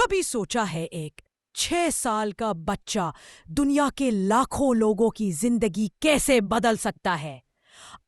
कभी सोचा है एक 6 साल का बच्चा दुनिया के लाखों लोगों की जिंदगी कैसे बदल सकता है?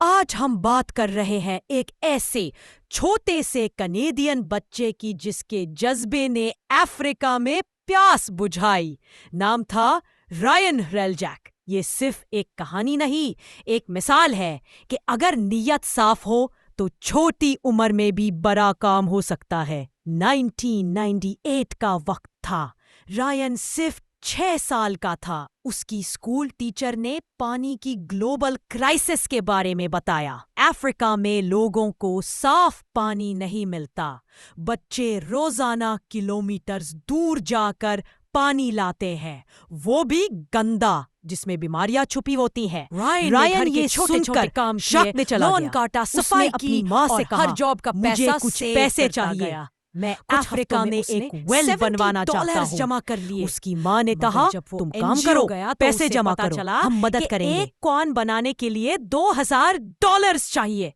आज हम बात कर रहे हैं एक ऐसे छोटे से कनेडियन बच्चे की जिसके जज्बे ने अफ्रीका में प्यास बुझाई। नाम था रायन रेलजैक। ये सिर्फ एक कहानी नहीं, एक मिसाल है कि अगर नीयत साफ हो तो छोटी उम्र में भी बड़ा काम हो सकता है। 1998 का वक्त था। रायन सिर्फ 6 साल का था। उसकी स्कूल टीचर ने पानी की ग्लोबल क्राइसिस के बारे में बताया। अफ्रीका में लोगों को साफ पानी नहीं मिलता। बच्चे रोजाना किलोमीटर्स दूर जाकर पानी लाते हैं, वो भी गंदा, जिसमें बीमारियां छुपी होती हैं। रायन ये सुनकर काम शक में चला गया। काटा, सफाई की माँ से कहा, हर जॉब का पैसा कुछ पैसे चाहिए। मैं अफ्रीका में एक वेल बनवाना चाहता हूँ। जमा कर लिए। उसकी माँ ने कहा, तुम काम करो, पैसे जमा करो, हम मदद करेंगे। एक कॉर्न बनाने के लिए $2000 चाहिए।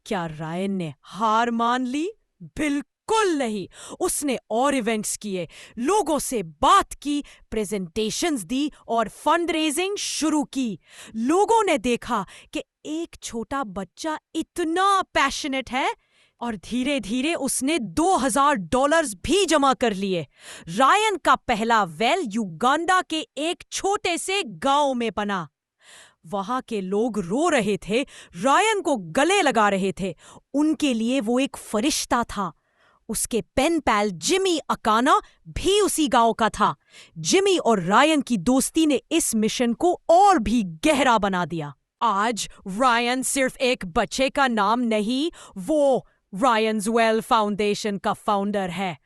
क्या रायन ने हार मान ली? बिल्कुल नहीं। उसने और इवेंट्स किए, लोगों से बात की, प्रेजेंटेशंस दी और फंड रेजिंग शुरू की। लोगों ने देखा कि एक छोटा बच्चा इतना पैशनेट है और धीरे धीरे उसने $2000 भी जमा कर लिए। रायन का पहला वेल युगांडा के एक छोटे से गांव में बना। वहां के लोग रो रहे थे, रायन को गले लगा रहे थे। उनके लिए वो एक फरिश्ता था। उसके पेन पैल जिमी अकाना भी उसी गांव का था। जिमी और रायन की दोस्ती ने इस मिशन को और भी गहरा बना दिया। आज रायन सिर्फ एक बच्चे का नाम नहीं, वो रायन्स वेल फाउंडेशन का फाउंडर है।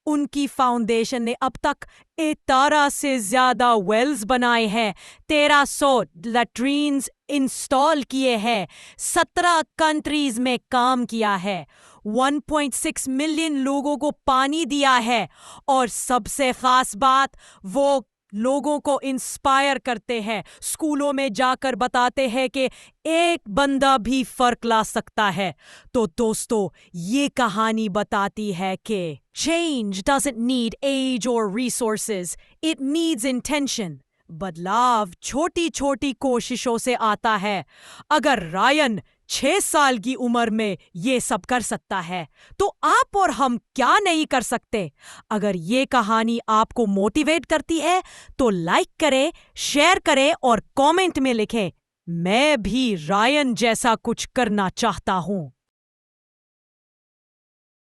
उनकी फाउंडेशन ने अब तक 18 से ज्यादा वेल्स बनाए हैं, 1300 लैट्रीन्स इंस्टॉल किए हैं, 17 कंट्रीज में काम किया है, 1.6 मिलियन लोगों को पानी दिया है और सबसे खास बात, वो लोगों को इंस्पायर करते हैं। स्कूलों में जाकर बताते हैं कि एक बंदा भी फर्क ला सकता है। तो दोस्तों, ये कहानी बताती है कि change doesn't need age or resources, it needs intention. बदलाव छोटी छोटी कोशिशों से आता है। अगर रायन 6 साल की उम्र में ये सब कर सकता है, तो आप और हम क्या नहीं कर सकते? अगर ये कहानी आपको मोटिवेट करती है तो लाइक करें, शेयर करें और कमेंट में लिखें, मैं भी रायन जैसा कुछ करना चाहता हूं।